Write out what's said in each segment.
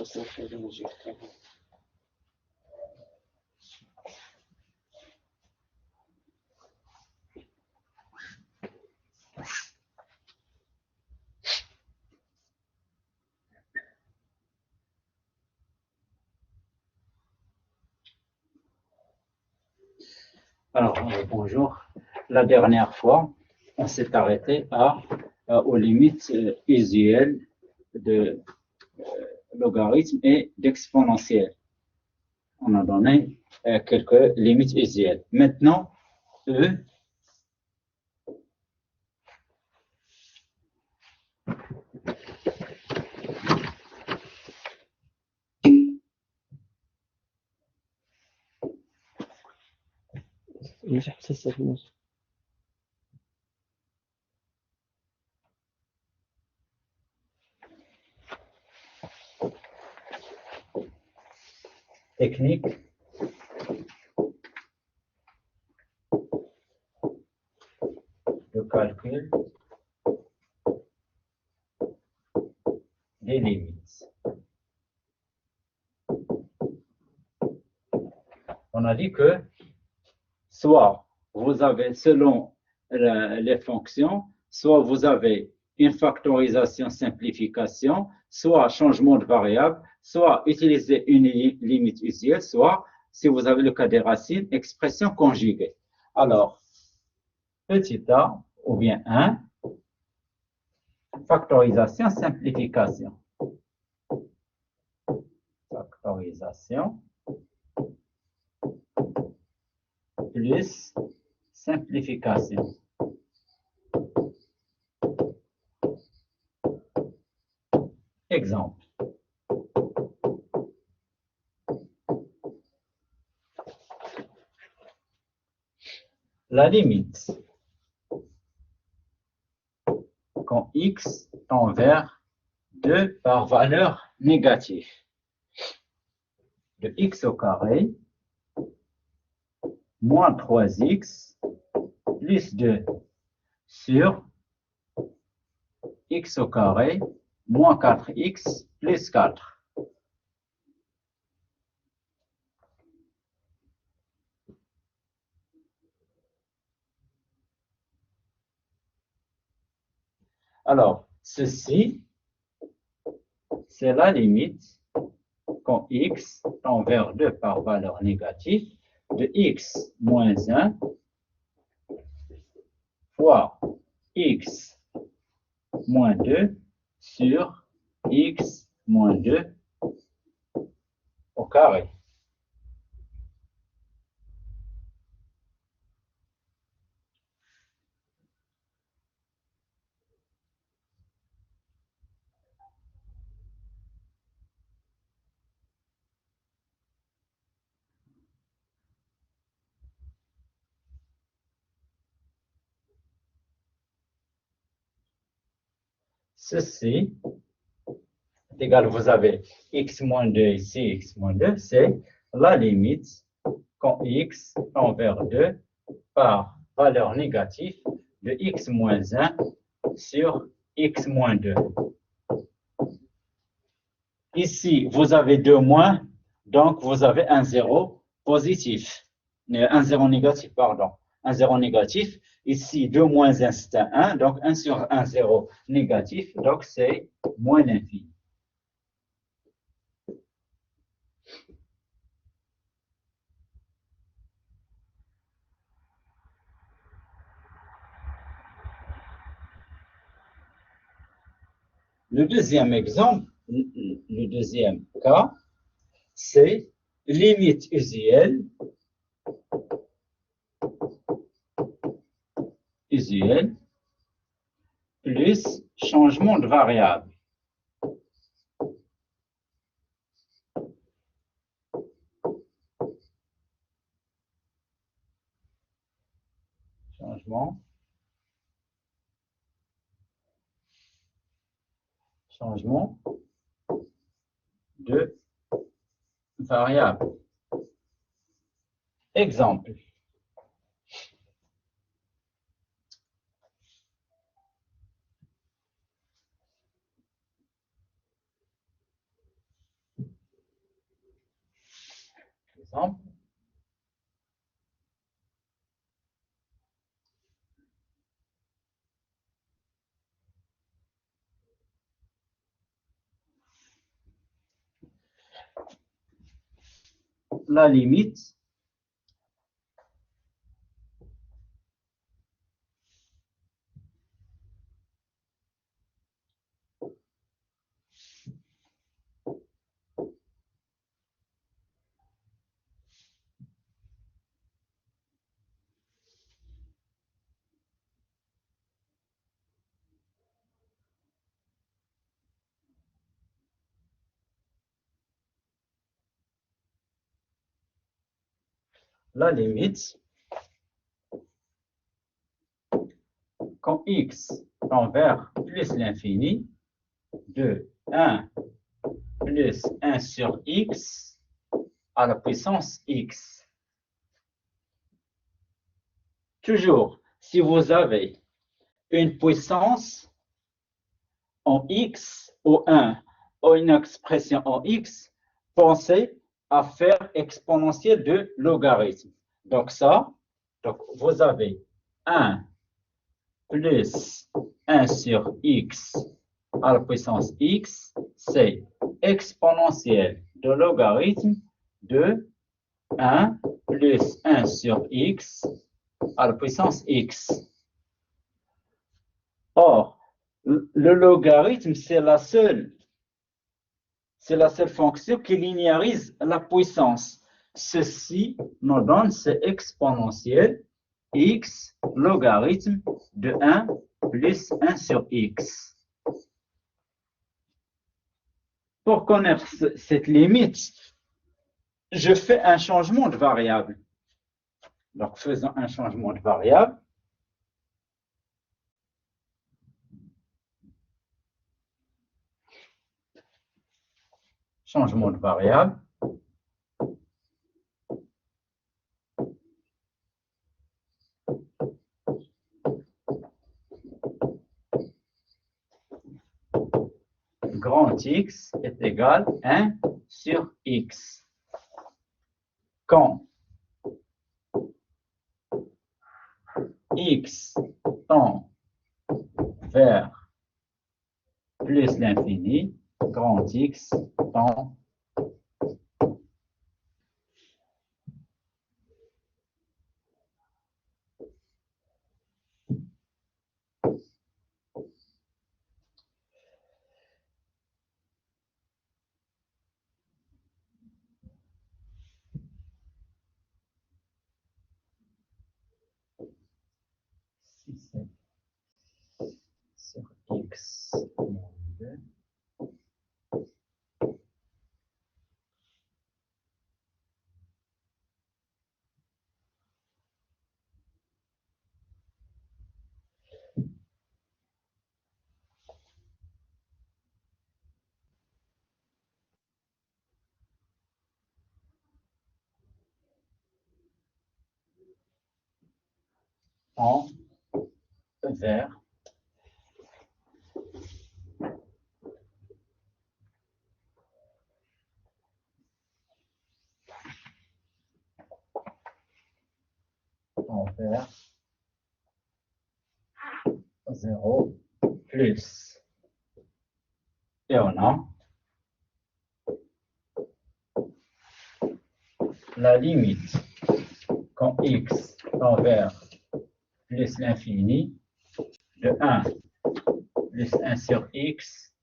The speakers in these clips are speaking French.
Ça fait le résultat. Alors, bonjour. La dernière fois, on s'est arrêté aux limites usuelles de logarithme et d'exponentielle. On a donné quelques limites usuelles. Maintenant, E, مش حساسة مش technique de calcul des limites. On a dit que soit vous avez, selon les fonctions, soit vous avez une factorisation, simplification, soit changement de variable, soit utiliser une limite usuelle, soit, si vous avez le cas des racines, expression conjuguée. Alors, petit a ou bien 1, factorisation, simplification. Factorisation plus simplification. Exemple. La limite quand x tend vers 2 par valeur négative de x au carré moins 3x plus 2 sur x au carré moins 4x plus 4. Alors, ceci, c'est la limite quand x tend vers 2 par valeur négative de x moins 1 fois x moins 2 sur x moins 2 au carré. Ceci est égal, vous avez x moins 2 ici, x moins 2, c'est la limite quand x tend vers 2 par valeur négative de x moins 1 sur x moins 2. Ici, vous avez 2 moins, donc vous avez un 0 positif, un 0 négatif, pardon, un 0 négatif. Ici, 2 moins 1, c'est un 1, donc 1 sur 1, 0 négatif, donc c'est moins l'infini. Le deuxième exemple, le deuxième cas, c'est limite usuelle plus changement de variable. Changement de variable. Exemple. exemple. La limite quand x tend vers plus l'infini de 1 plus 1 sur x à la puissance x. Toujours, si vous avez une puissance en x ou 1 ou une expression en x, pensez à faire exponentielle de logarithme. Donc vous avez 1 plus 1 sur x à la puissance x, c'est exponentielle de logarithme de 1 plus 1 sur x à la puissance x. Or, le logarithme, c'est la seule fonction qui linéarise la puissance. Ceci nous donne, c'est exponentielle x logarithme de 1 plus 1 sur x. Pour connaître cette limite, je fais un changement de variable. Donc, faisons un changement de variable. Changement de variable. Grand X est égal à 1 sur X. Quand X tend vers plus l'infini, grand X tend sur X moins 2. En vers vers 0 plus. Et on a la limite quand x tend vers plus l'infini de 1 plus 1 sur x,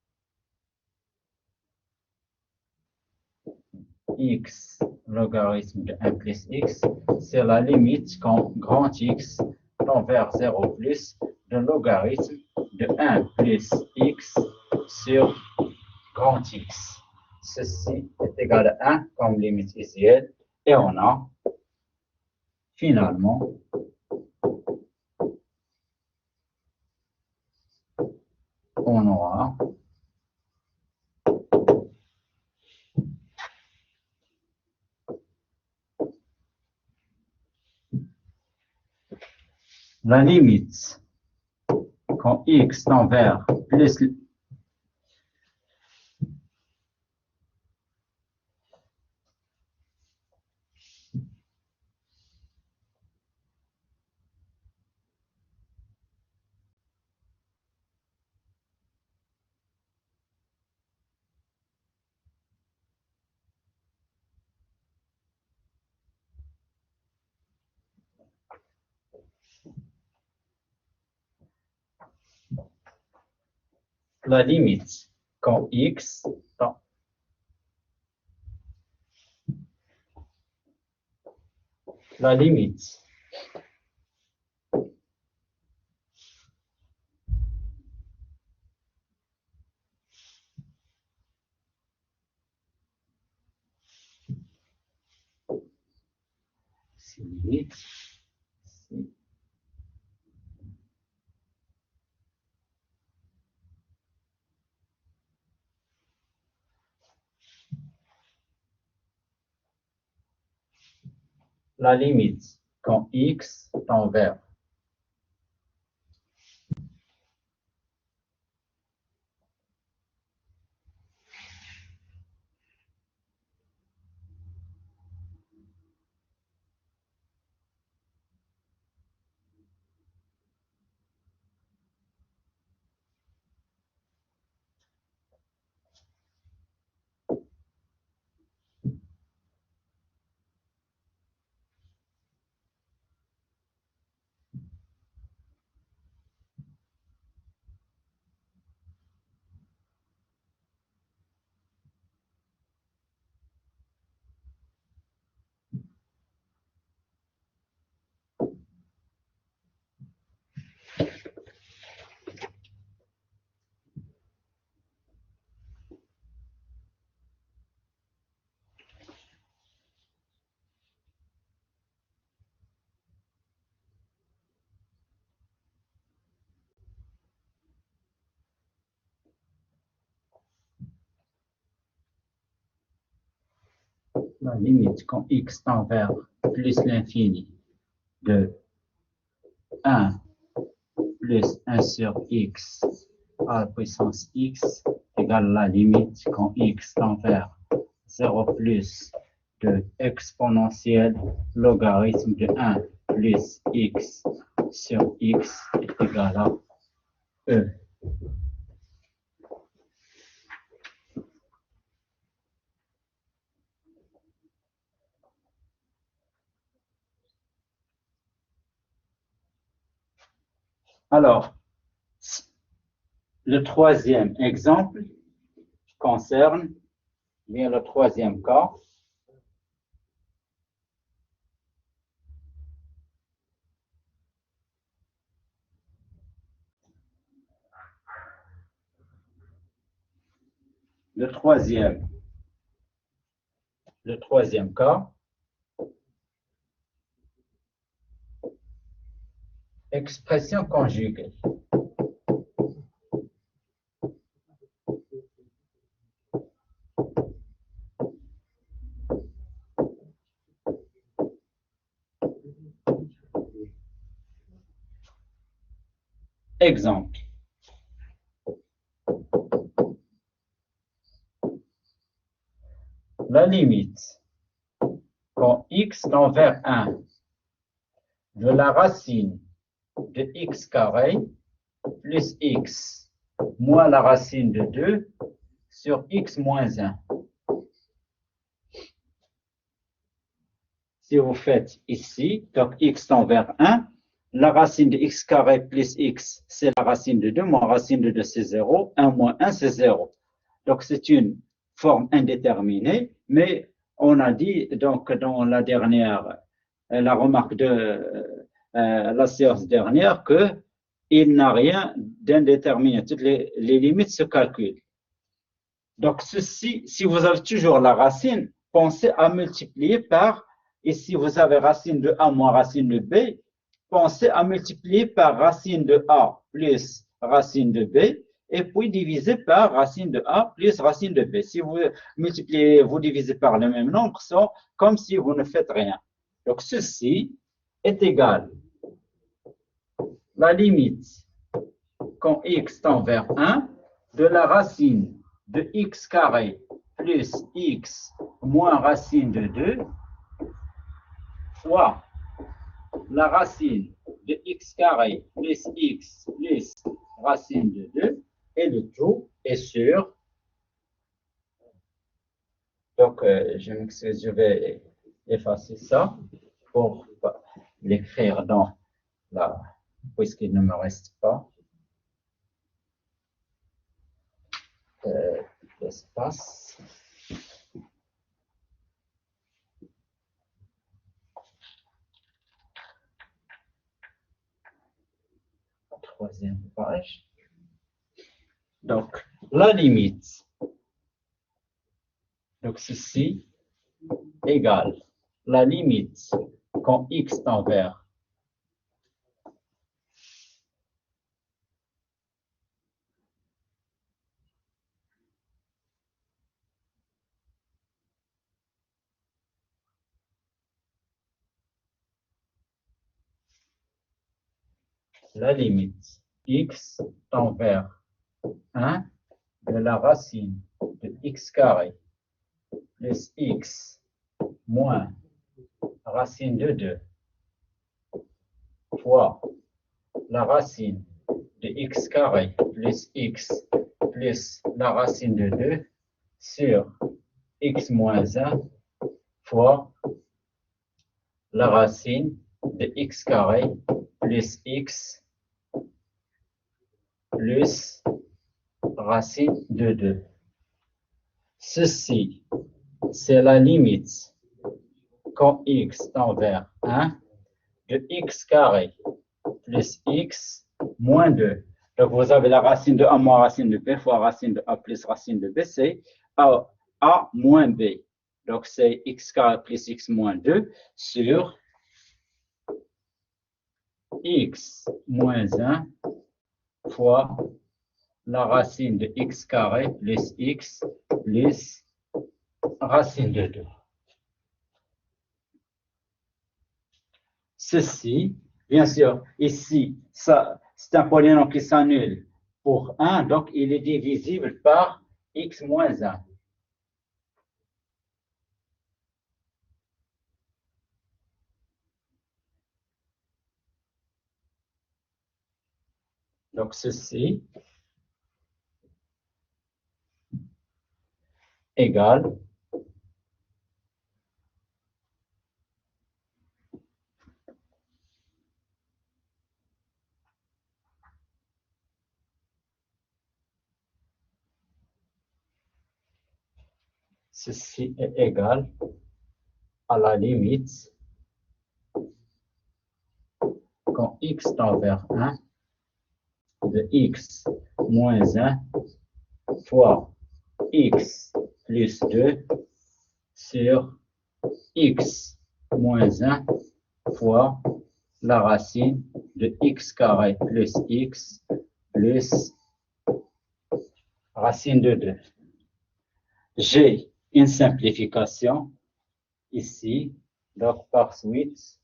x logarithme de 1 plus x, c'est la limite quand grand X tend vers 0 plus de logarithme de 1 plus x sur grand X. Ceci est égal à 1 comme limite visuelle et on a finalement on aura la limite quand x tend vers plus la limite quand x tend la limite la limite quand x tend vers la limite quand x tend vers plus l'infini de 1 plus 1 sur x à la puissance x égale la limite quand x tend vers 0 plus de exponentielle logarithme de 1 plus x sur x est égal à e. Alors, le troisième exemple concerne bien le troisième cas. Le troisième cas, expression conjuguée. Exemple. La limite quand x tend vers 1 de la racine de x carré plus x moins la racine de 2 sur x moins 1. Si vous faites ici, donc x tend vers 1, la racine de x carré plus x, c'est la racine de 2, moins racine de 2, c'est 0, 1 moins 1, c'est 0. Donc, c'est une forme indéterminée, mais on a dit, donc, dans la dernière, la remarque de la séance dernière, qu'il n'a rien d'indéterminé. Toutes les limites se calculent. Donc, ceci, si vous avez toujours la racine, pensez à multiplier par, et si vous avez racine de A moins racine de B, pensez à multiplier par racine de A plus racine de B, et puis diviser par racine de A plus racine de B. Si vous multipliez, vous divisez par le même nombre, c'est comme si vous ne faites rien. Donc, ceci est égal. La limite, quand x tend vers 1, de la racine de x carré plus x moins racine de 2 fois la racine de x carré plus x plus racine de 2 et le tout est sur. Donc, je m'excuse, je vais effacer ça pour l'écrire dans la, puisqu'il ne me reste pas. l'espace. Troisième page. Donc, la limite. Donc, ceci égale la limite quand x tend vers la limite x tend vers 1 de la racine de x carré plus x moins racine de 2 fois la racine de x carré plus x plus la racine de 2 sur x moins 1 fois la racine de x carré plus x plus racine de 2. Ceci, c'est la limite quand x tend vers 1 de x carré plus x moins 2. Donc, vous avez la racine de a moins racine de b fois racine de a plus racine de b, c'est a moins b. Donc, c'est x carré plus x moins 2 sur x moins 1 fois la racine de x carré plus x plus racine de 2. Ceci, bien sûr, ici, c'est un polynôme qui s'annule pour 1, donc il est divisible par x moins 1. Donc ceci égale ceci est égal à la limite quand x tend vers 1 de x moins 1 fois x plus 2 sur x moins 1 fois la racine de x carré plus x plus racine de 2. J'ai une simplification ici, donc par suite,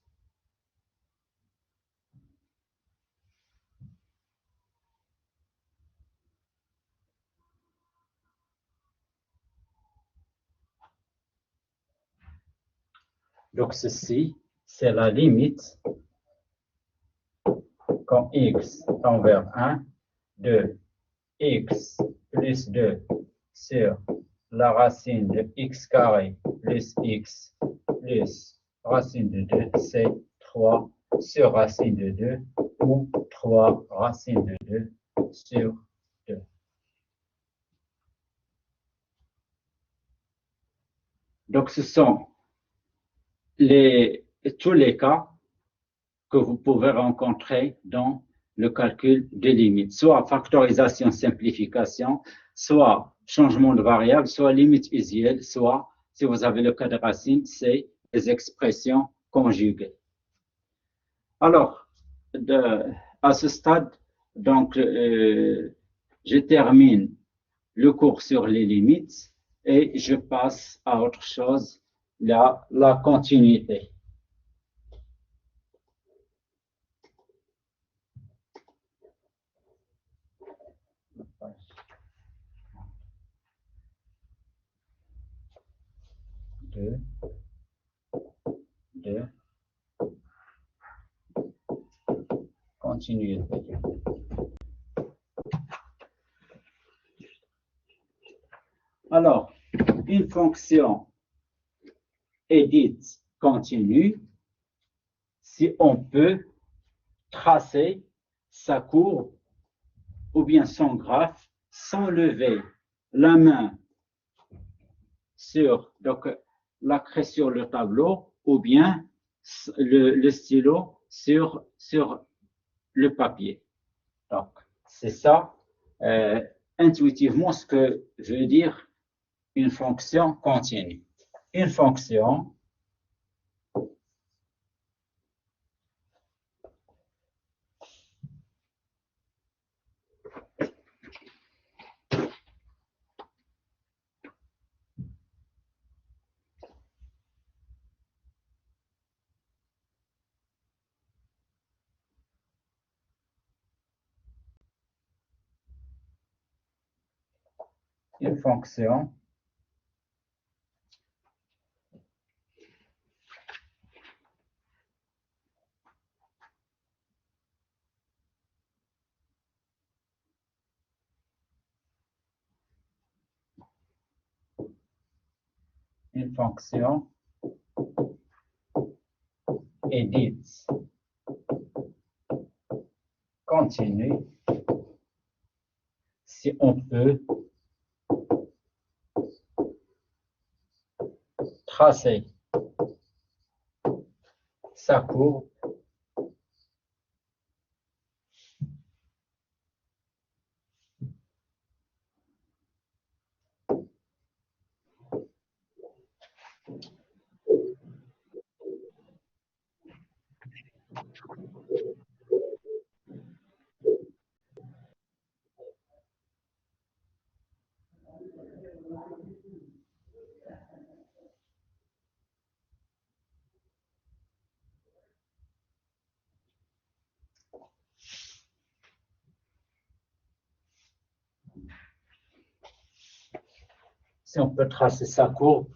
donc ceci, c'est la limite quand x tend vers 1 de x plus 2 sur la racine de x carré plus x plus racine de 2, c'est 3 sur racine de 2 ou 3 racine de 2 sur 2. Donc, ce sont tous les cas que vous pouvez rencontrer dans le calcul des limites, soit factorisation, simplification, soit changement de variable, soit limite usuelle, soit, si vous avez le cas de racine, c'est les expressions conjuguées. Alors, à ce stade, donc, je termine le cours sur les limites et je passe à autre chose, la continuité. Deux. Continuité. Alors, une fonction est dite continue si on peut tracer sa courbe ou bien son graphe sans lever la main sur donc, la craie sur le tableau ou bien le stylo sur le papier. Donc, c'est ça intuitivement ce que veut dire une fonction continue. Une fonction une fonction une fonction est dite continue si on peut tracer sa courbe si on peut tracer sa courbe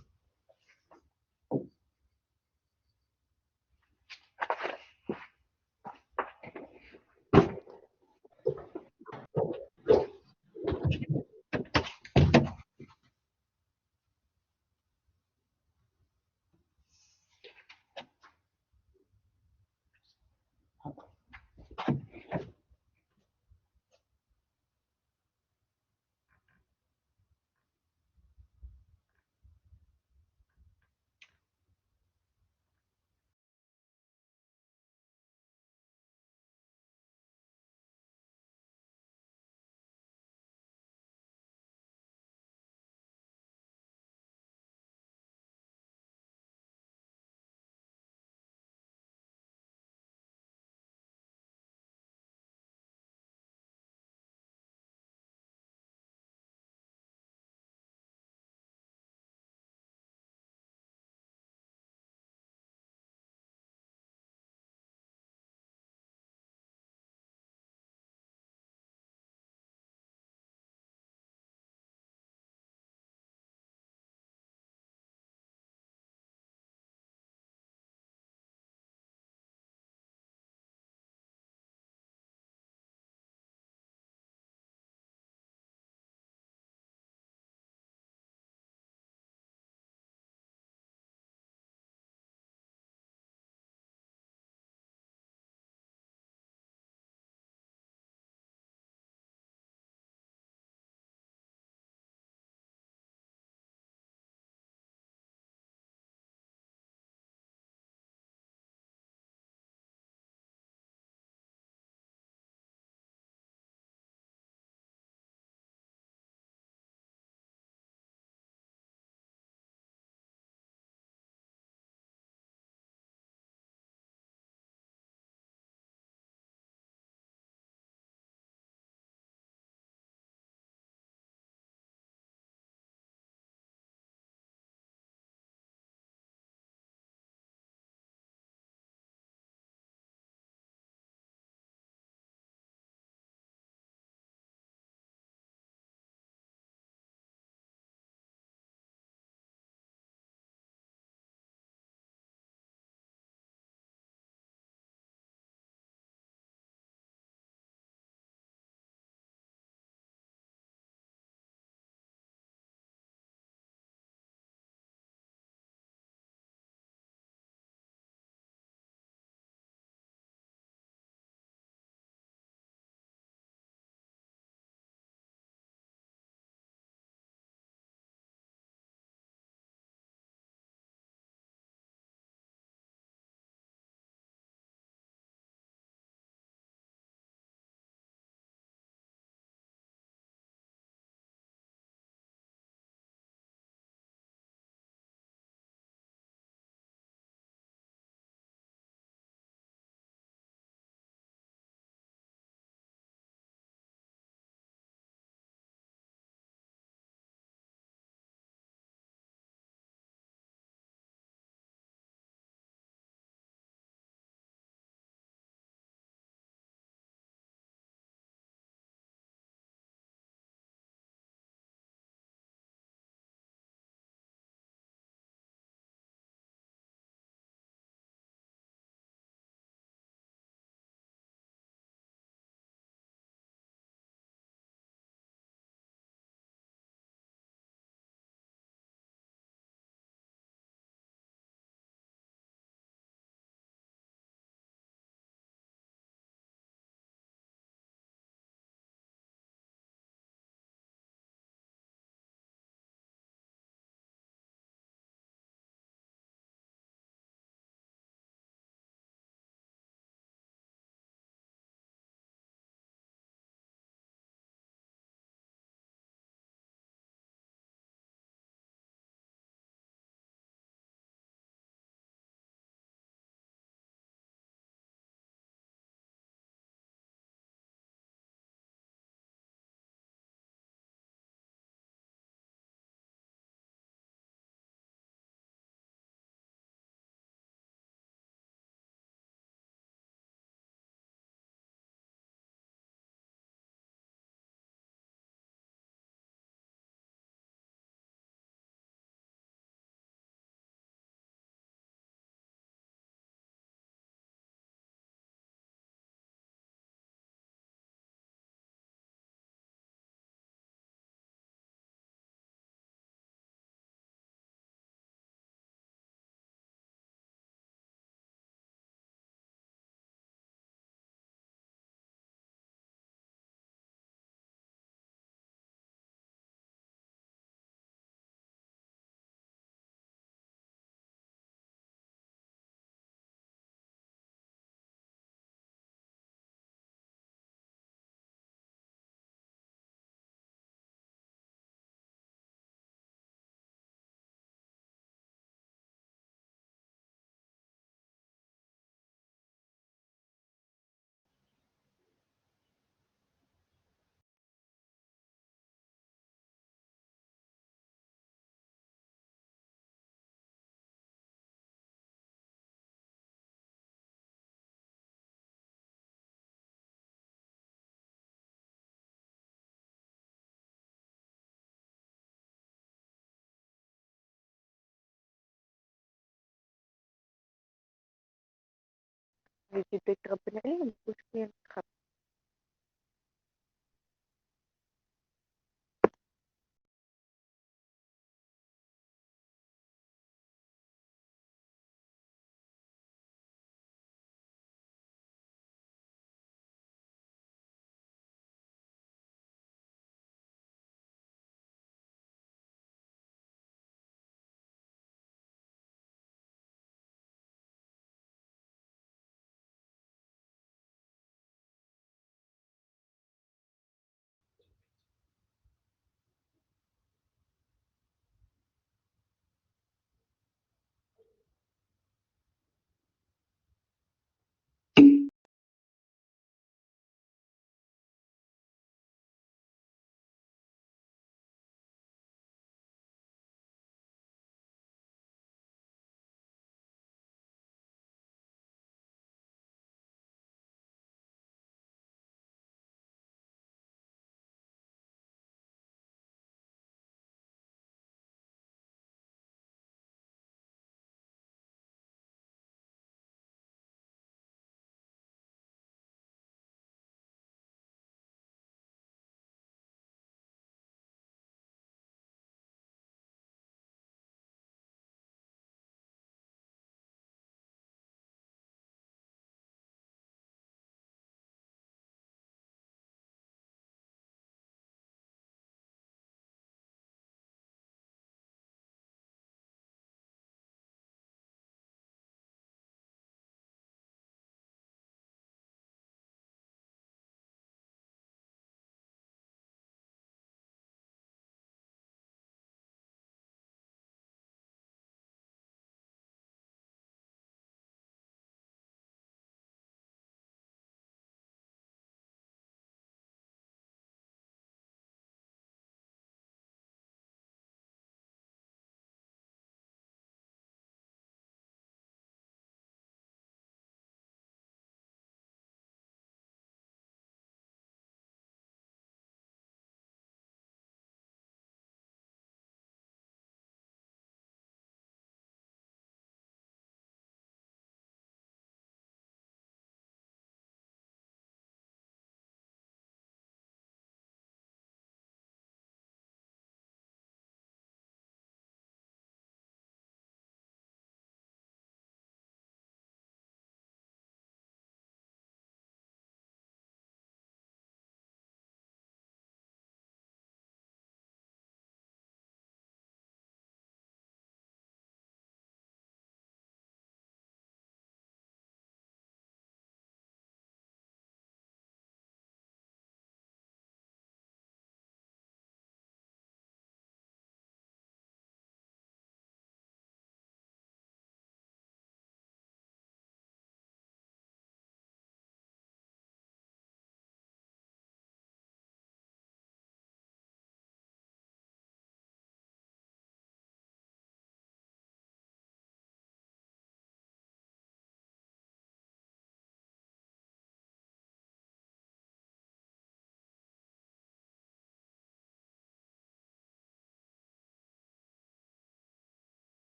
يجيب لك ربنا عليهم وش كاين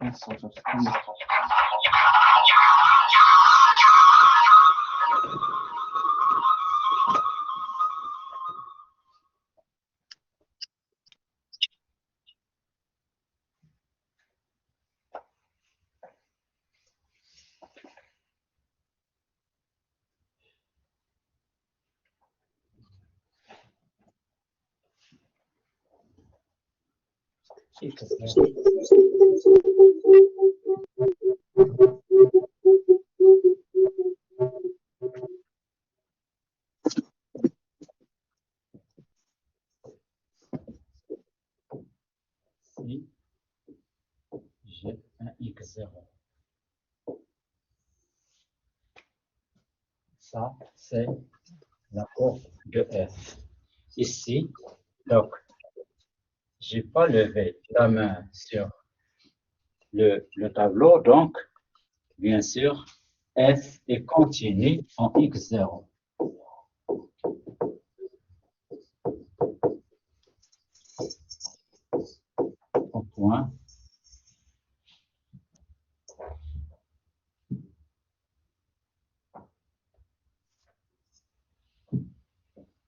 Si j'ai un x0. Ça, c'est la courbe de f. Ici, donc, je n'ai pas levé la main sur le tableau, donc, bien sûr, f est continu en x0. Au point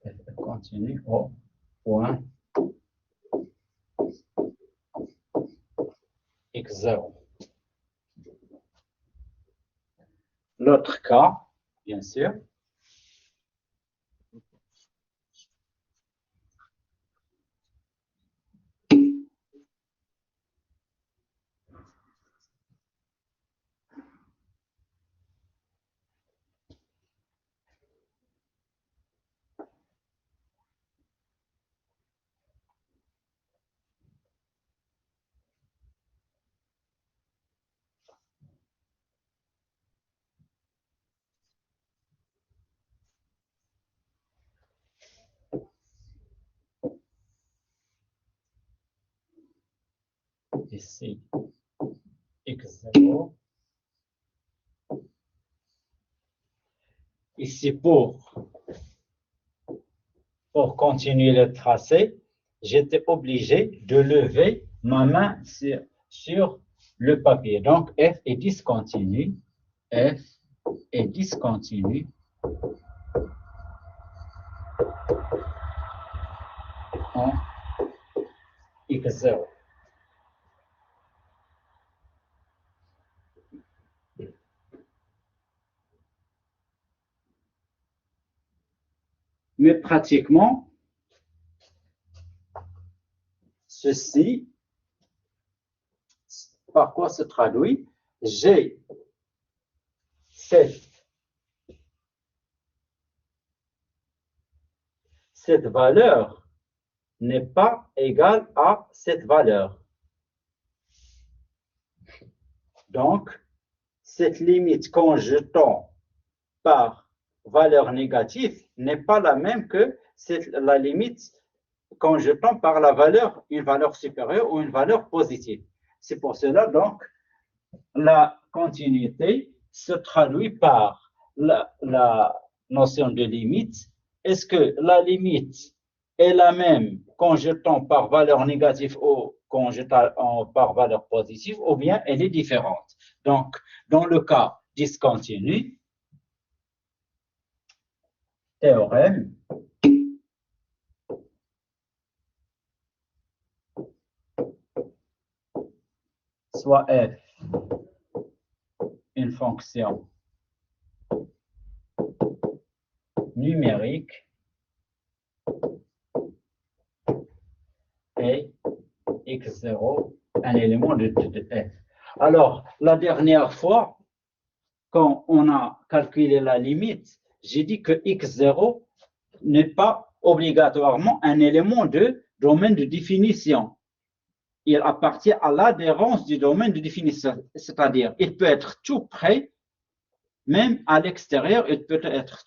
f continue au point x0. L'autre cas, bien sûr, ici, x0. Ici, pour continuer le tracé, j'étais obligé de lever ma main sur le papier. Donc, f est discontinu. F est discontinu en x0. Mais pratiquement, ceci, par quoi se traduit? J'ai cette valeur n'est pas égale à cette valeur. Donc, cette limite quand je tends par valeur négative n'est pas la même que la limite quand je tends par une valeur supérieure ou une valeur positive. C'est pour cela, donc, la continuité se traduit par la notion de limite. Est-ce que la limite est la même quand je tends par valeur négative ou quand je tends par valeur positive, ou bien elle est différente? Donc, dans le cas discontinu, théorème, soit f une fonction numérique et x0 un élément de f. Alors, la dernière fois, quand on a calculé la limite, j'ai dit que x0 n'est pas obligatoirement un élément de domaine de définition. Il appartient à l'adhérence du domaine de définition, c'est-à-dire il peut être tout près, même à l'extérieur, il peut être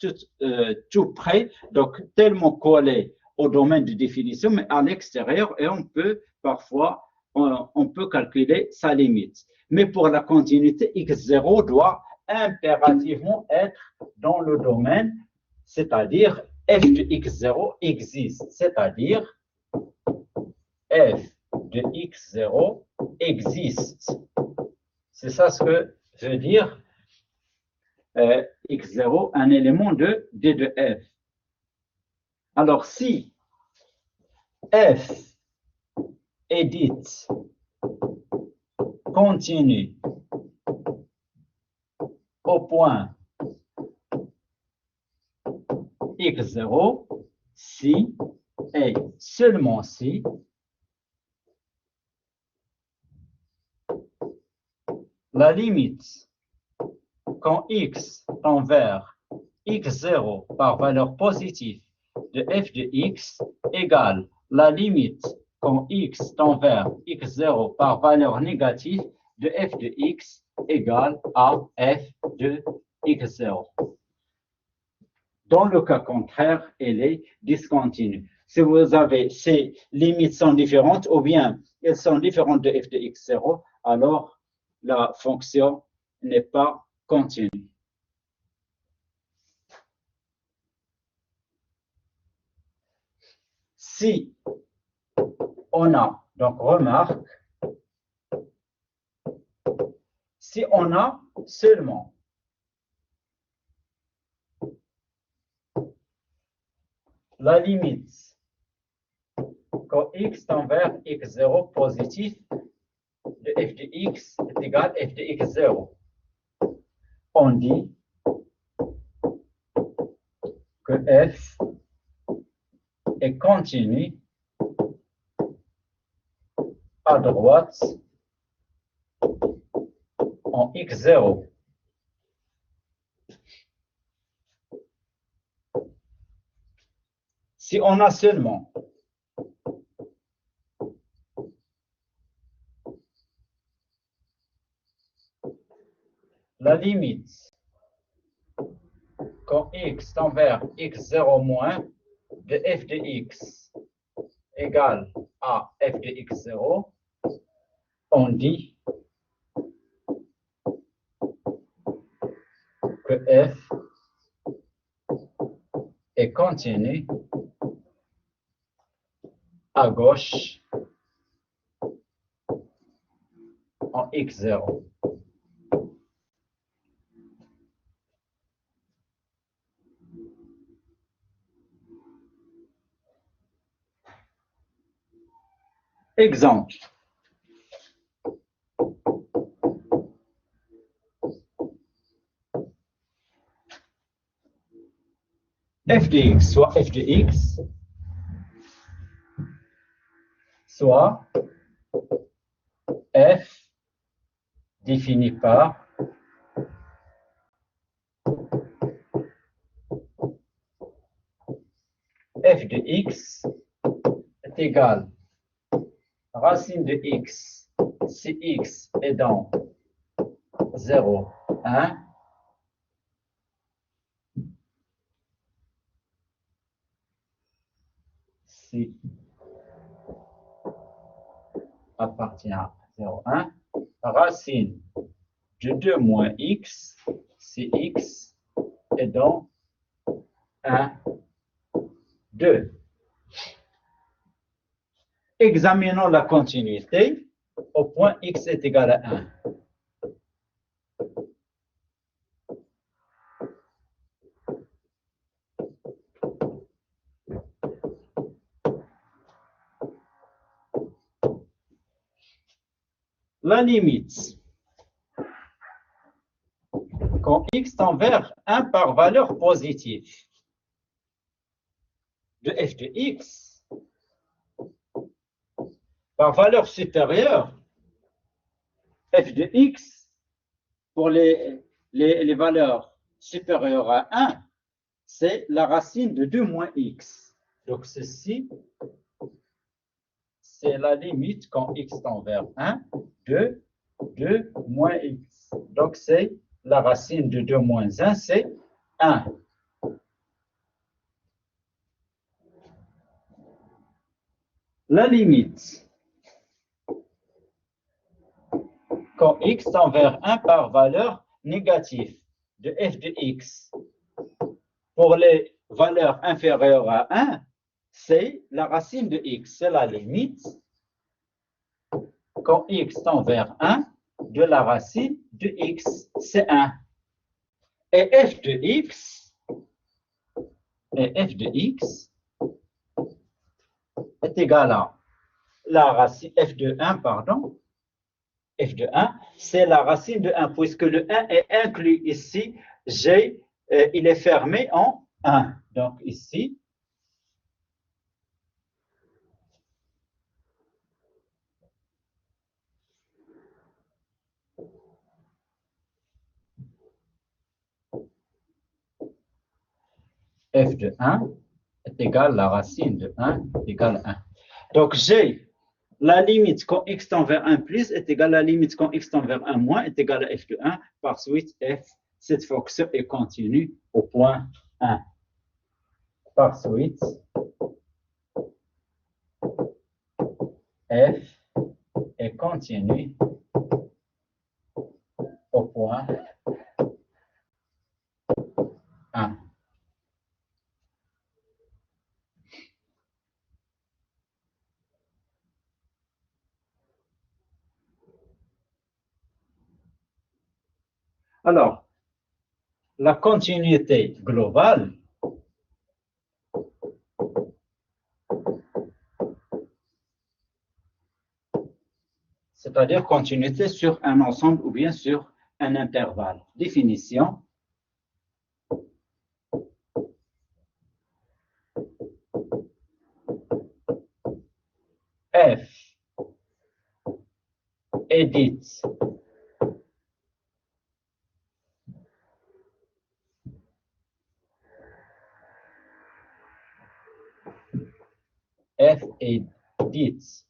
tout près, donc tellement collé au domaine de définition, mais à l'extérieur, et on peut parfois, on peut calculer sa limite. Mais pour la continuité, x0 doit impérativement être dans le domaine, c'est-à-dire f de x0 existe, c'est-à-dire f de x0 existe C'est ça ce que veut dire x0, un élément de D de f. Alors, si f est dite continue au point x0, si et seulement si la limite quand x tend vers x0 par valeur positive de f de x égale la limite quand x tend vers x0 par valeur négative de f de x égale à f de x0. Dans le cas contraire, elle est discontinue. Si vous avez ces limites sont différentes ou bien elles sont différentes de f de x0, alors la fonction n'est pas continue. Si on a, donc remarque, si on a seulement la limite quand x tend vers x0 positif de f de x est égal à f de x0, on dit que f est continu à droite en x0. Si on a seulement la limite quand x tend vers x0 moins de f de x égale à f de x0, on dit que f est continu à gauche en x0. Exemple. F de x, soit f de x, soit f défini par f de x est égal à racine de x si x est dans 0, 1, si appartient à 0, 1, racine de 2 moins x si x est dans 1, 2. Examinons la continuité au point x est égal à 1. La limite quand x tend vers 1 par valeur positive de f de x par valeur supérieure, f de x pour les valeurs supérieures à 1, c'est la racine de 2 moins x. Donc ceci, c'est la limite quand x tend vers 1 de 2 moins x. Donc c'est la racine de 2 moins 1, c'est 1. La limite quand x tend vers 1 par valeur négative de f de x pour les valeurs inférieures à 1, c'est la racine de x. C'est la limite quand x tend vers 1 de la racine de x, c'est 1. Et f de x est égal à la racine f de 1, pardon. F de 1, c'est la racine de 1, puisque le 1 est inclus ici. G, il est fermé en 1. Donc ici, f de 1 est égal à la racine de 1 égale 1. Donc G, la limite quand x tend vers 1 plus est égale à la limite quand x tend vers 1 moins est égale à f de 1. Par suite, f, cette fonction est continue au point 1. Par suite, f est continue au point 1. Alors, la continuité globale, c'est-à-dire continuité sur un ensemble ou bien sur un intervalle. Définition. F est dite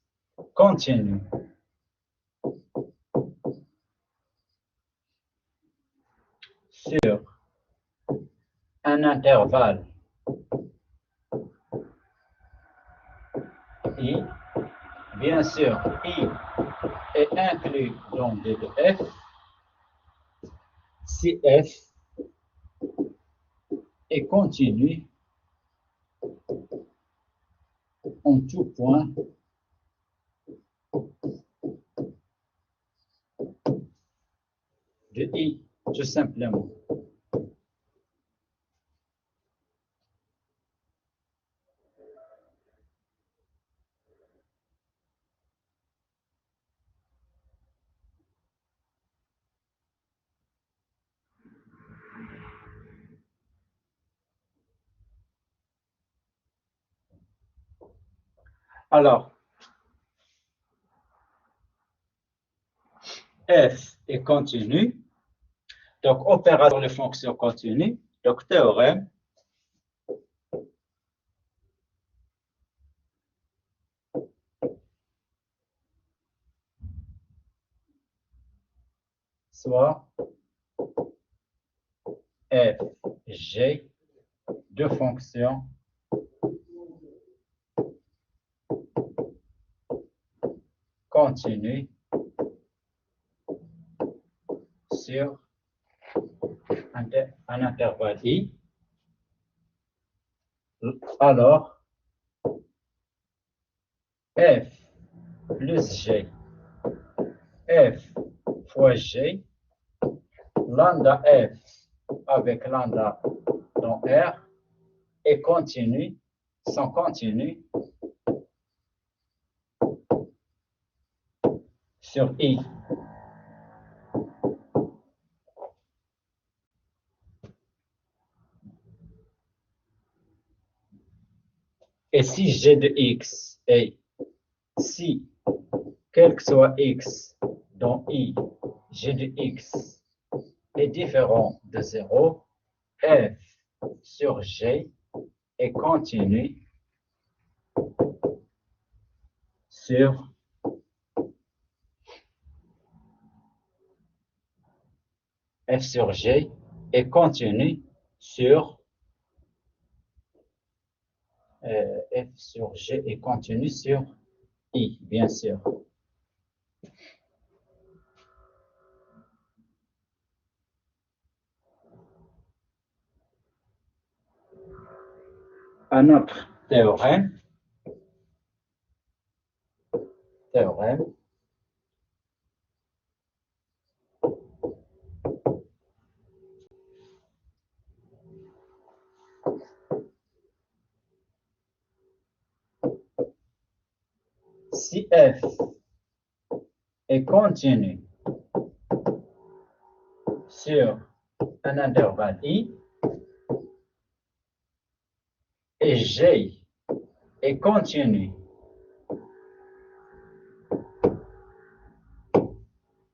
continue sur un intervalle I. Bien sûr, I est inclus dans D de F si F est continu en tout point de I, tout simplement. Alors, F est continu, donc opérateur de fonction continue, donc théorème. Soit f, g de fonctions continues sur un intervalle I. Alors, f plus g, f fois g, lambda f avec lambda dans R est continu, sont continus sur I. Et si g de x est, si quel que soit x dans I, g de x est différent de 0, f sur g est continu sur f sur g est continu sur f sur g est continu sur I, bien sûr. Un autre théorème, si f est continu sur un intervalle i et g est continu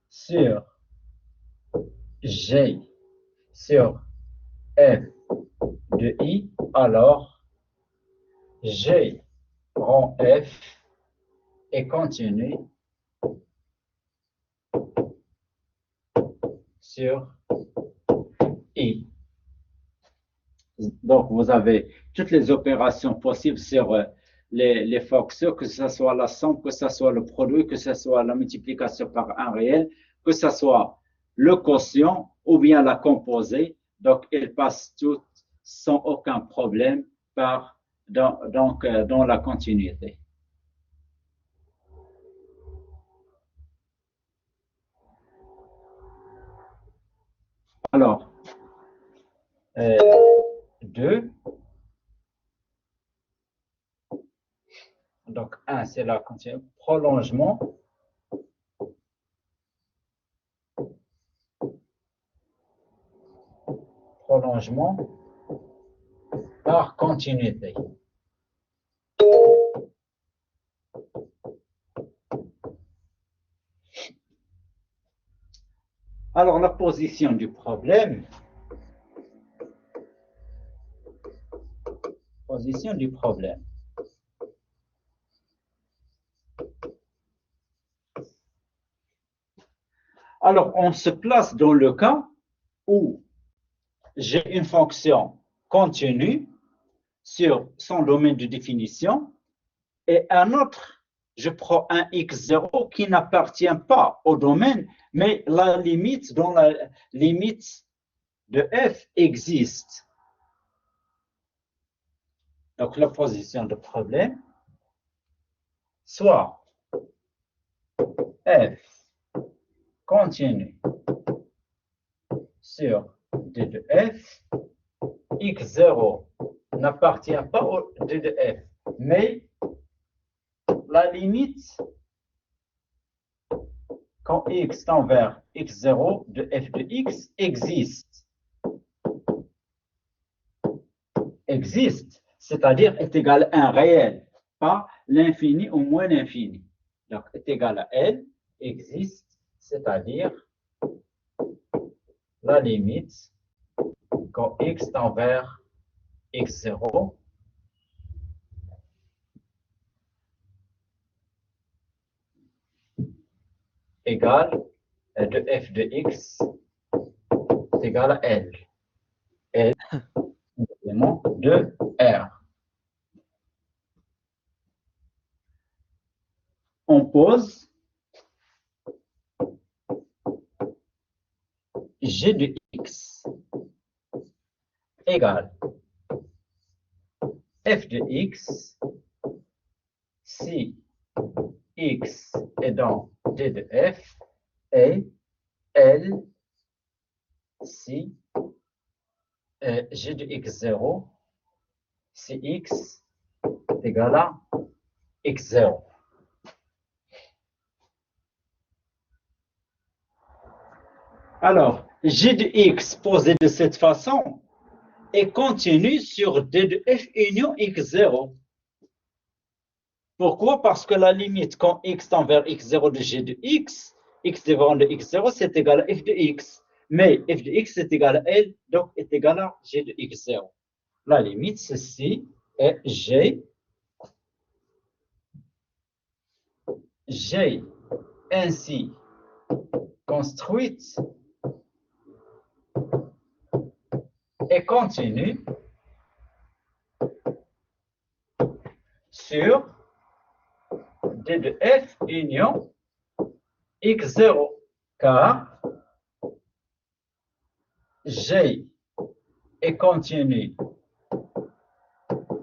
sur g sur f de i, alors g rond f est continu sur i. Donc, vous avez toutes les opérations possibles sur les fonctions, que ce soit la somme, que ce soit le produit, que ce soit la multiplication par un réel, que ce soit le quotient ou bien la composée. Donc, elles passent toutes sans aucun problème dans la continuité. Alors, 2. Donc, 1, c'est la continuité. Prolongement. Prolongement par continuité. Alors, la position du problème. Position du problème. Alors, on se place dans le cas où j'ai une fonction continue sur son domaine de définition et un autre, je prends un x0 qui n'appartient pas au domaine, mais la limite dans la limite de f existe. Donc, la position de problème, soit f continue sur d de f, x0 n'appartient pas au d de f, mais la limite quand x tend vers x0 de f de x existe. Existe, c'est-à-dire est égal à un réel, pas l'infini ou moins l'infini. Donc, est égal à L, existe, c'est-à-dire la limite quand x tend vers x0 égale de f de x est égal à L. L, élément de R. On pose g de x égale f de x si x est dans d de f et L si g de x0 si x est égal à x0. Alors, g de x posé de cette façon est continu sur d de f union x0. Pourquoi? Parce que la limite quand x tend vers x0 de g de x, x devant de x0, c'est égal à f de x. Mais f de x est égal à L, donc est égal à g de x0. La limite, ceci est g. G ainsi construite et continue sur d de f union x0, car g est continu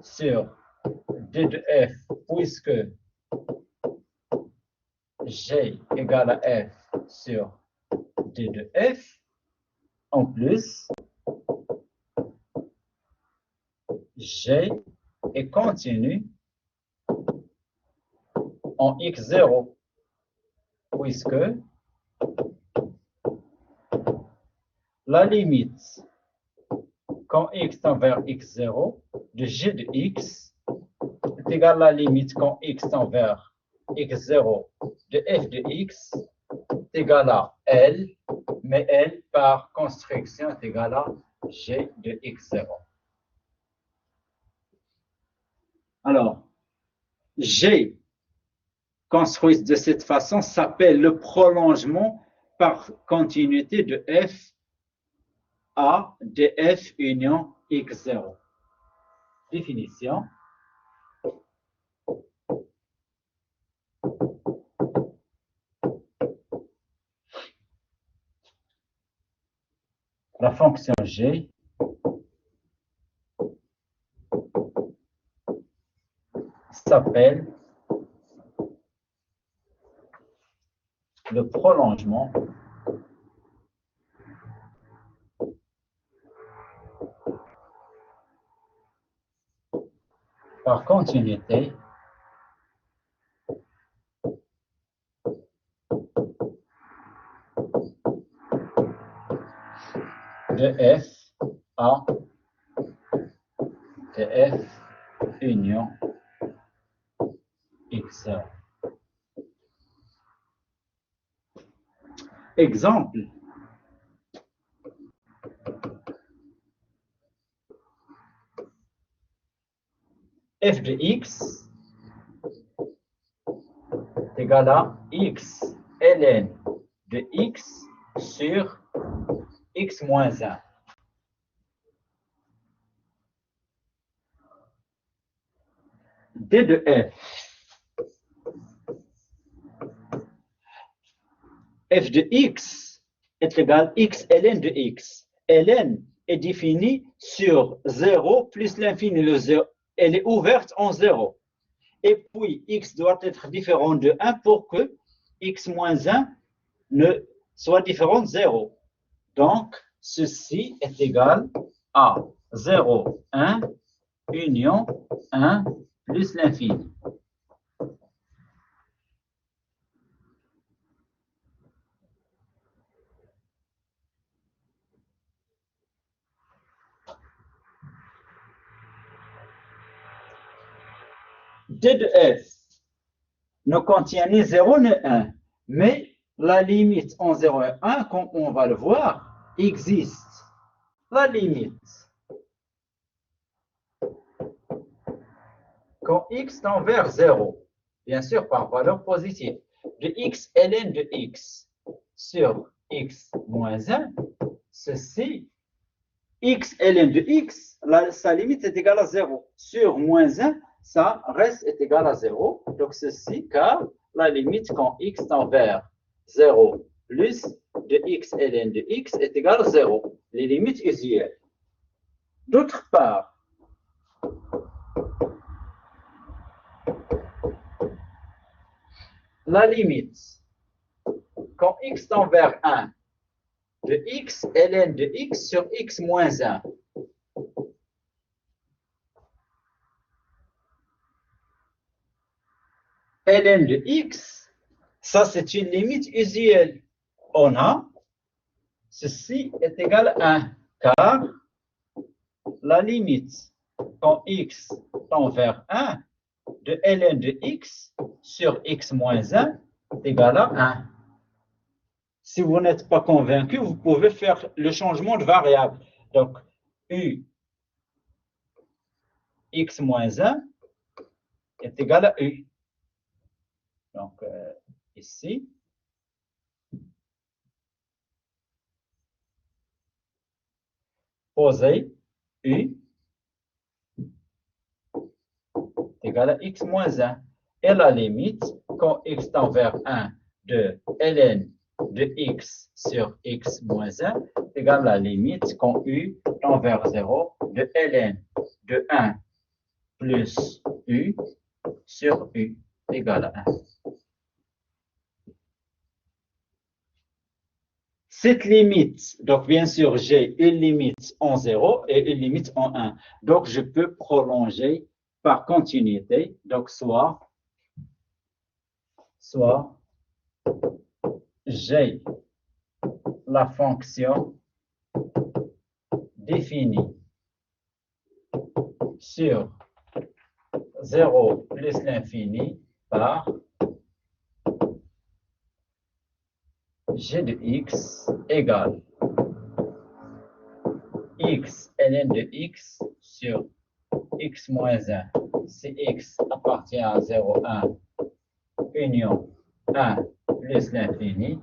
sur d de f puisque g égale à f sur d de f. En plus, g est continu en x0, puisque la limite quand x tend vers x0 de g de x est égale à la limite quand x tend vers x0 de f de x est égale à L, mais L par construction est égale à g de x0. Alors, g construit de cette façon s'appelle le prolongement par continuité de f a de f union x0. Définition. La fonction g s'appelle le prolongement par continuité de f a de f union x0. Exemple. F de x est égal à x ln de x sur x moins 1. D de f de x est égal à x ln de x. Ln est définie sur 0 plus l'infini. Le 0, elle est ouverte en 0. Et puis, x doit être différent de 1 pour que x moins 1 ne soit différent de 0. Donc, ceci est égal à 0, 1, union 1 plus l'infini. D de f ne contient ni 0 ni 1, mais la limite en 0 et 1, comme on va le voir, existe. La limite quand x tend vers 0, bien sûr par valeur positive, de x ln de x sur x moins 1, ceci, x ln de x, sa limite est égale à 0. Sur moins 1, ça reste est égal à 0. Donc ceci, car la limite quand x tend vers 0 plus de x ln de x est égal à 0. Les limites usuelles. D'autre part, la limite quand x tend vers 1 de x ln de x sur x moins 1. ln de x, ça c'est une limite usuelle. On a, ceci est égal à 1, car la limite quand x tend vers 1 de ln de x sur x moins 1 est égal à 1. Si vous n'êtes pas convaincu, vous pouvez faire le changement de variable. Donc, u x moins 1 est égal à u. Donc, ici, poser u est égal à x moins 1. Et la limite, quand x tend vers 1 de ln de x sur x moins 1 est égal à la limite quand u tend vers 0 de ln de 1 plus u sur u égale à 1. Cette limite, donc bien sûr, j'ai une limite en 0 et une limite en 1. Donc, je peux prolonger par continuité, donc soit soit j'ai la fonction définie sur 0 plus l'infini par g de x égale x ln de x sur x moins 1 si x appartient à 0, 1, union 1 plus l'infini,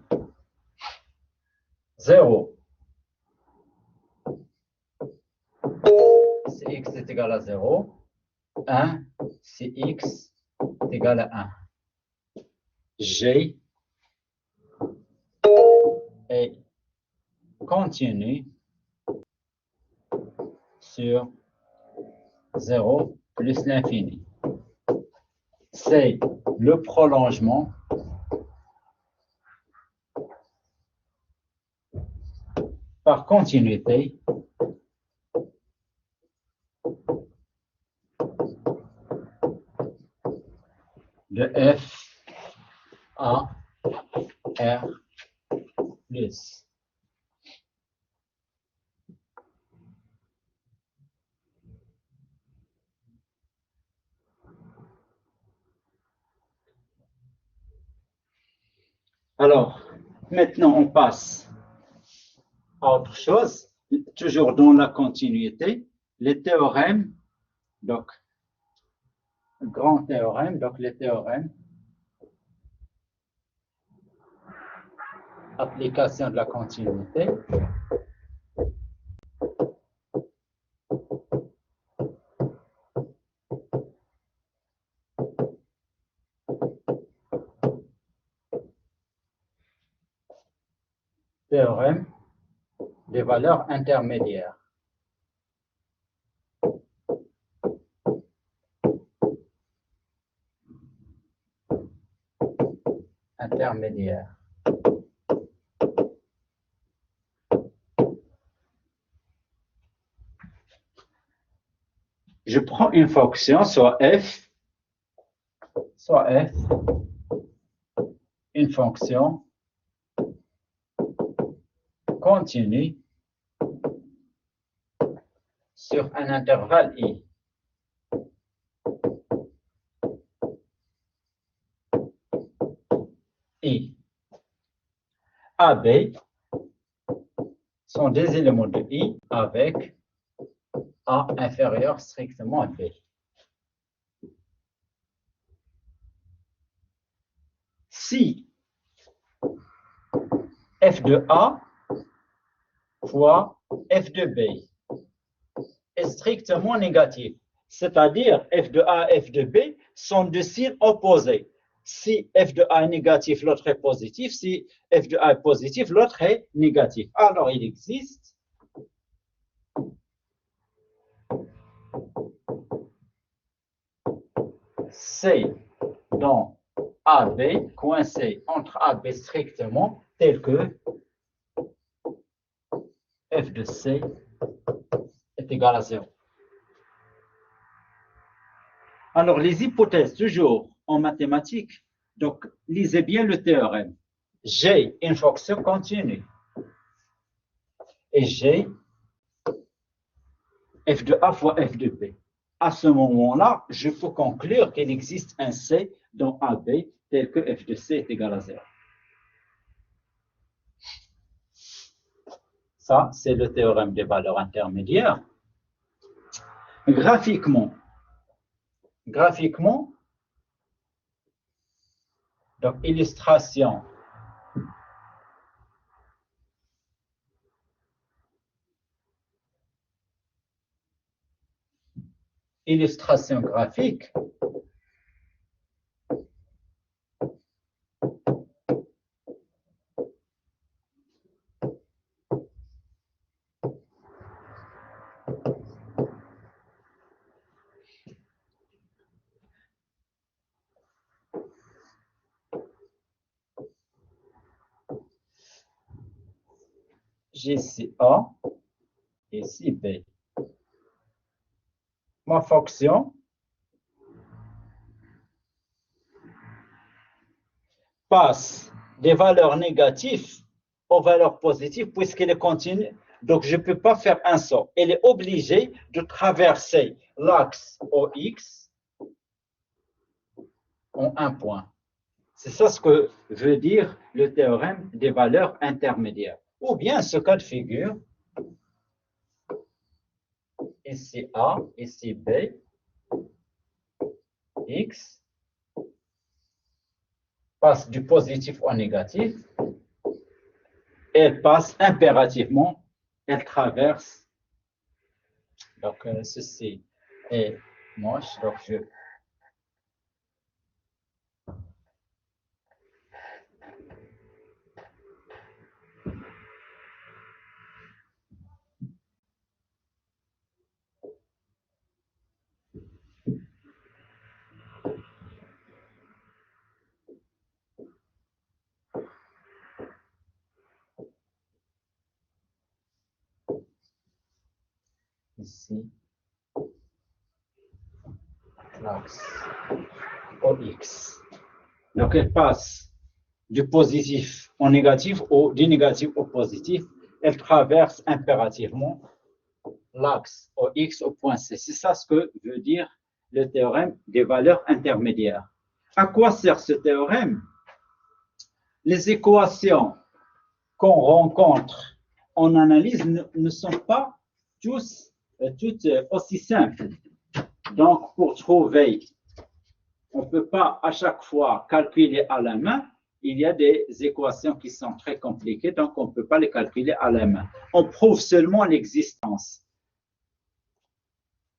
0 si x est égal à 0, 1 si x est égal à 1. G est continu sur 0 plus l'infini. C'est le prolongement par continuité de f à r plus. Alors, maintenant on passe à autre chose, toujours dans la continuité, les théorèmes, donc, grand théorème, donc les théorèmes, application de la continuité. Théorème des valeurs intermédiaires. Intermédiaire. Je prends une fonction, soit f, une fonction continue sur un intervalle i. I. A, B sont des éléments de i avec A inférieur strictement à B. Si f de A fois f de B est strictement négatif, c'est-à-dire f de A et f de B sont de signes opposés. Si f de A est négatif, l'autre est positif. Si f de A est positif, l'autre est négatif. Alors, il existe C dans AB coincé entre AB strictement tel que f de C est égal à 0. Alors, les hypothèses, toujours en mathématiques, donc lisez bien le théorème. J'ai une fonction continue et j'ai f de A fois f de B. À ce moment-là, je peux conclure qu'il existe un C dans AB tel que f de C est égal à 0. Ça, c'est le théorème des valeurs intermédiaires. Graphiquement, donc illustration graphique, j'ai ici A et ici B. Ma fonction passe des valeurs négatives aux valeurs positives puisqu'elle est continue. Donc, je ne peux pas faire un saut. Elle est obligée de traverser l'axe OX en un point. C'est ça ce que veut dire le théorème des valeurs intermédiaires. Ou bien ce cas de figure, ici A, ici B, X, passe du positif au négatif, elle passe impérativement, elle traverse. Donc, ceci est moche, donc je... Ici, l'axe OX. Donc, elle passe du positif au négatif ou du négatif au positif. Elle traverse impérativement l'axe OX au point C. C'est ça ce que veut dire le théorème des valeurs intermédiaires. À quoi sert ce théorème? Les équations qu'on rencontre en analyse ne sont pas toutes aussi simples. Donc, pour trouver, on ne peut pas à chaque fois calculer à la main. Il y a des équations qui sont très compliquées, donc on ne peut pas les calculer à la main. On prouve seulement l'existence.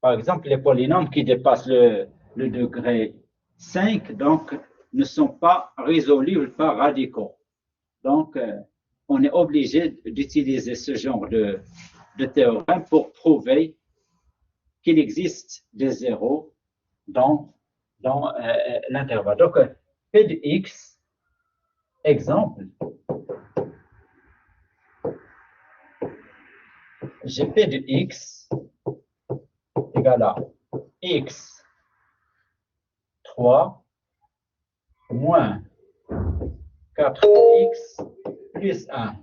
Par exemple, les polynômes qui dépassent le degré 5, donc, ne sont pas résolubles par radicaux. Donc, on est obligé d'utiliser ce genre de théorème pour prouver qu'il existe des zéros dans l'intervalle. Donc, P de X, exemple, j'ai P de X égale à X 3 moins 4X plus 1.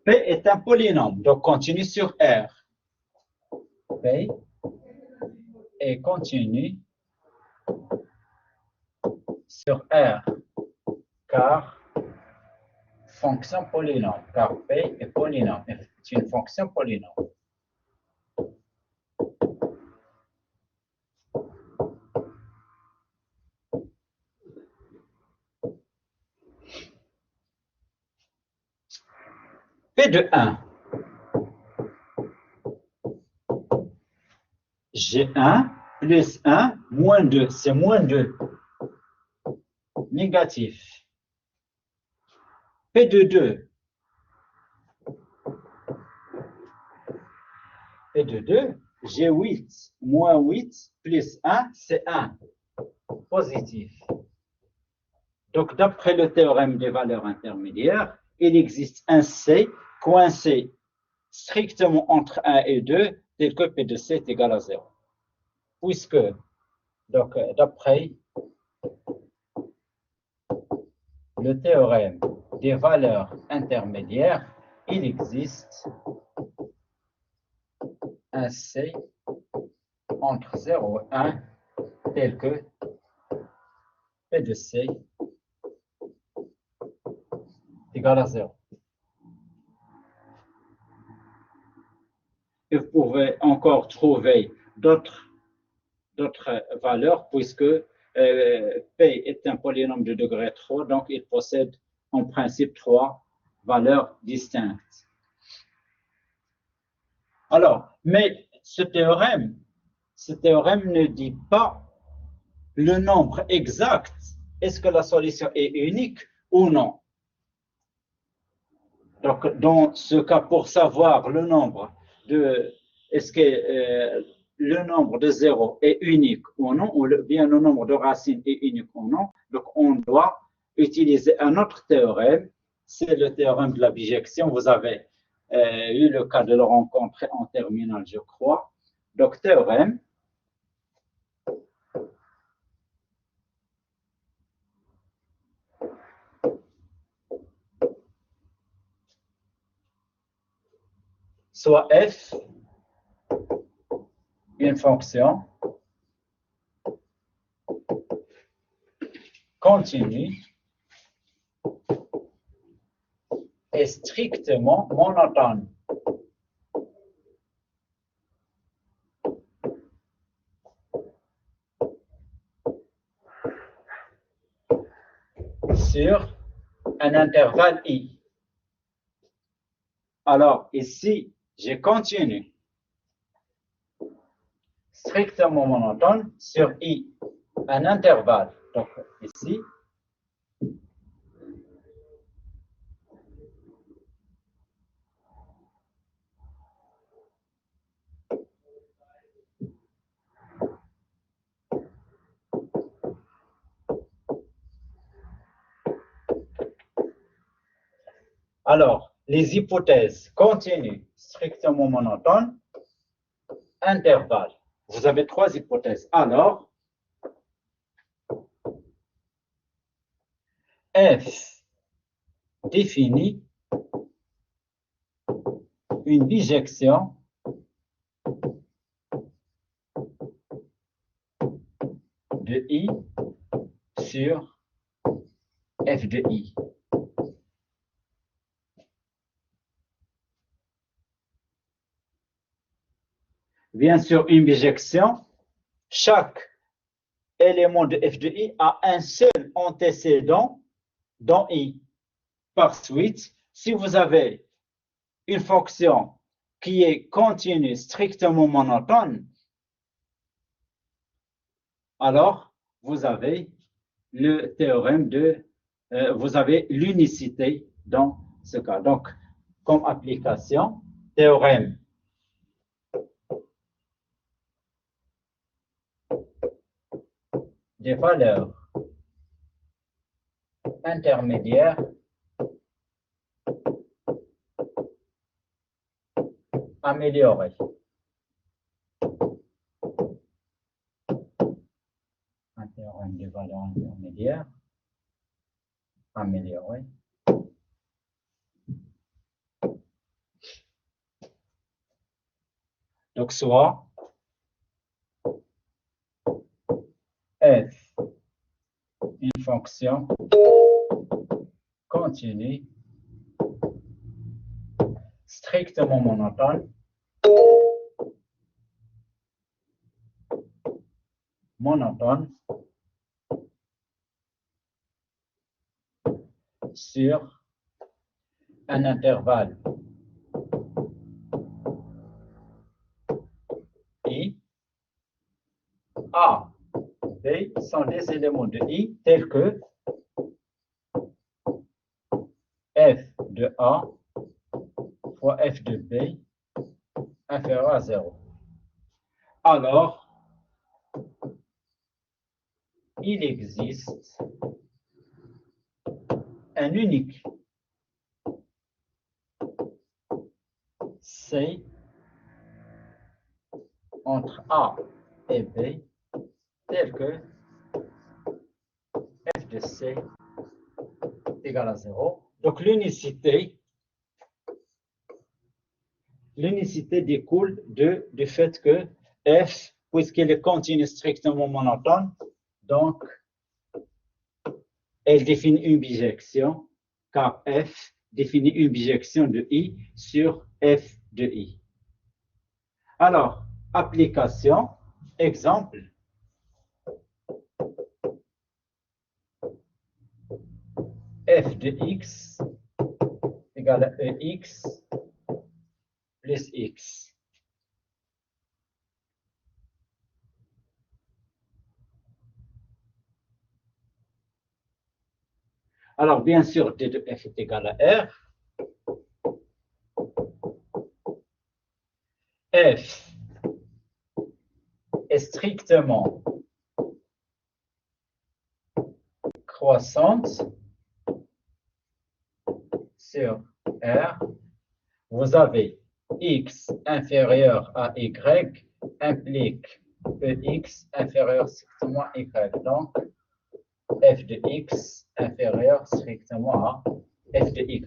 P est un polynôme, donc continue sur R. P est continu sur R, car fonction polynôme, car P est polynôme, c'est une fonction polynôme. P de 1. J'ai 1 plus 1 moins 2, c'est moins 2. Négatif. P de 2. P de 2, j'ai 8 moins 8 plus 1, c'est 1. Positif. Donc, d'après le théorème des valeurs intermédiaires, il existe un C coincé strictement entre 1 et 2, tel que P de C est égal à 0. Puisque, donc, d'après le théorème des valeurs intermédiaires, il existe un C entre 0 et 1, tel que P de C égal à 0. Et vous pouvez encore trouver d'autres valeurs puisque P est un polynôme de degré 3, donc il possède en principe 3 valeurs distinctes. Alors, mais ce théorème ne dit pas le nombre exact. Est-ce que la solution est unique ou non? Donc, dans ce cas, pour savoir le nombre de, est-ce que le nombre de zéros est unique ou non, ou bien le nombre de racines est unique ou non, donc on doit utiliser un autre théorème, c'est le théorème de la bijection. Vous avez eu le cas de le rencontrer en terminale, je crois. Donc, théorème. Soit f, une fonction continue et strictement monotone. Sur un intervalle i. Alors, ici, je continue strictement monotone sur i, un intervalle. Donc, ici, alors, les hypothèses continues strictement monotones, intervalle. Vous avez trois hypothèses. Alors, f définit une bijection de i sur f de i. Bien sûr, une bijection, chaque élément de f de i a un seul antécédent dans i. Par suite, si vous avez une fonction qui est continue, strictement monotone, alors vous avez le théorème de, vous avez l'unicité dans ce cas. Donc, comme application, théorème des valeurs intermédiaires améliorées. Un théorème des valeurs intermédiaires améliorées. Donc, soit f, une fonction continue, strictement monotone, sur un intervalle i. A, B sont des éléments de i tels que f de A fois f de B inférieur à 0. Alors, il existe un unique C entre A et B tel que f de C égale à 0. Donc, l'unicité découle du fait que f, puisqu'elle est continue strictement monotone, donc elle définit une bijection, car f définit une bijection de i sur f de i. Alors, application, exemple, f de x égale à ex plus x. Alors, bien sûr, d de f est égal à r. F est strictement croissante sur R vous avez x inférieur à y implique EX inférieur strictement à y. Donc, f de x inférieur strictement à f de y.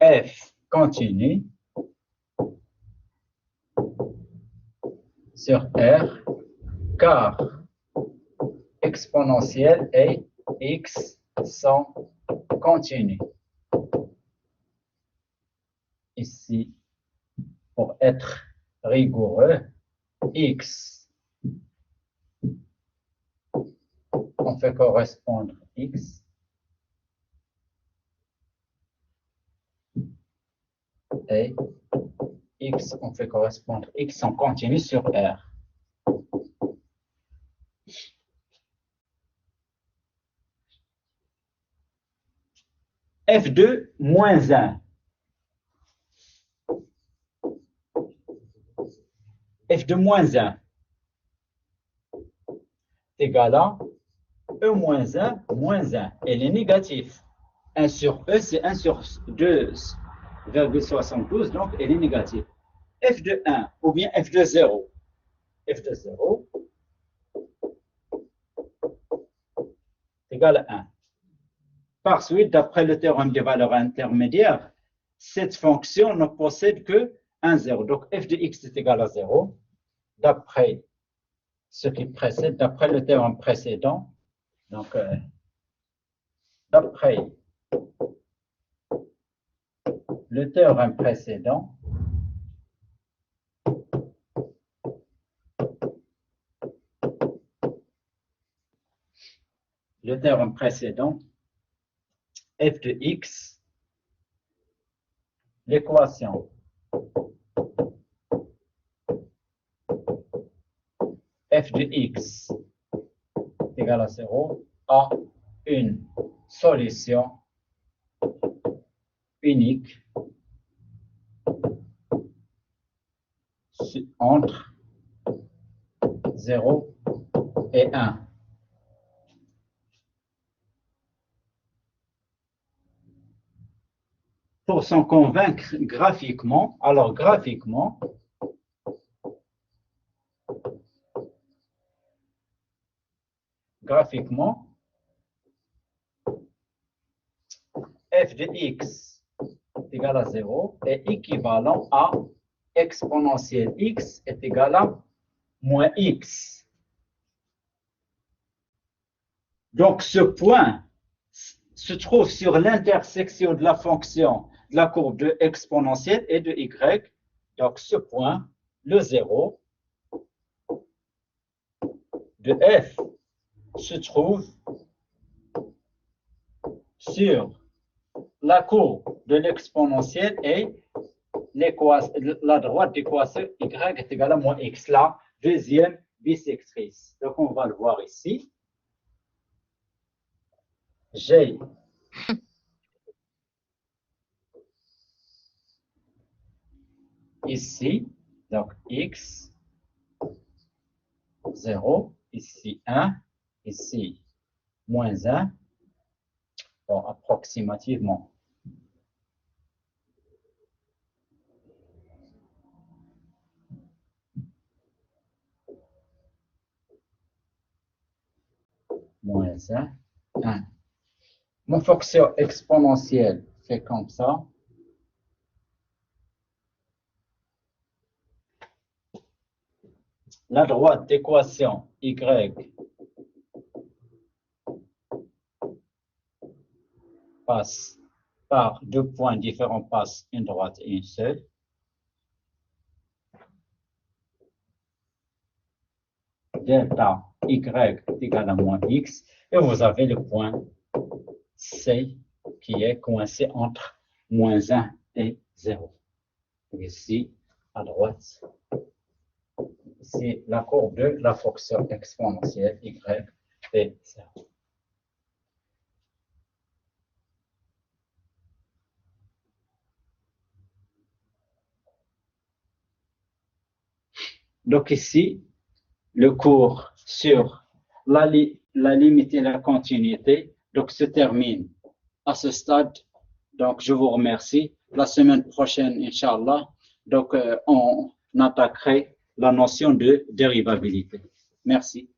F continue sur R car exponentielle et x sont continus. Ici, pour être rigoureux, x, on fait correspondre x et x, on fait correspondre x en continu sur R. F2 moins 1. F2 moins 1 égale à E moins 1 moins 1. Elle est négative. 1 sur E, c'est 1 sur 2,72, donc elle est négative. F de 1 ou bien F de 0. F de 0 égale à 1. Par suite, d'après le théorème des valeurs intermédiaires, cette fonction ne possède que 1, 0. Donc, f de x est égal à 0. D'après ce qui précède, d'après le théorème précédent, donc, d'après le théorème précédent, f de x, l'équation f de x égale à 0 a une solution unique entre 0 et 1. Pour s'en convaincre graphiquement, alors graphiquement, f de x égale à 0 est équivalent à exponentielle x est égal à moins x. Donc, ce point se trouve sur l'intersection de la fonction de la courbe de exponentielle et de y. Donc, ce point, le 0 de f se trouve sur la courbe de l'exponentielle et la droite d'équation y est égale à moins x, la deuxième bisectrice. Donc, on va le voir ici. J'ai ici, donc x, 0, ici 1, ici moins 1, bon, approximativement. Moins 1, 1. Mon fonction exponentielle fait comme ça. La droite d'équation y passe par deux points différents, passe une droite et une seule. Delta y est égal à moins x. Et vous avez le point C qui est coincé entre moins 1 et 0. Ici, à droite, c'est la courbe de la fonction exponentielle y est 0. Donc ici, le cours sur la limite et la continuité donc se termine à ce stade Donc, je vous remercie. La semaine prochaine, Inch'Allah, donc, on attaquerait la notion de dérivabilité. Merci.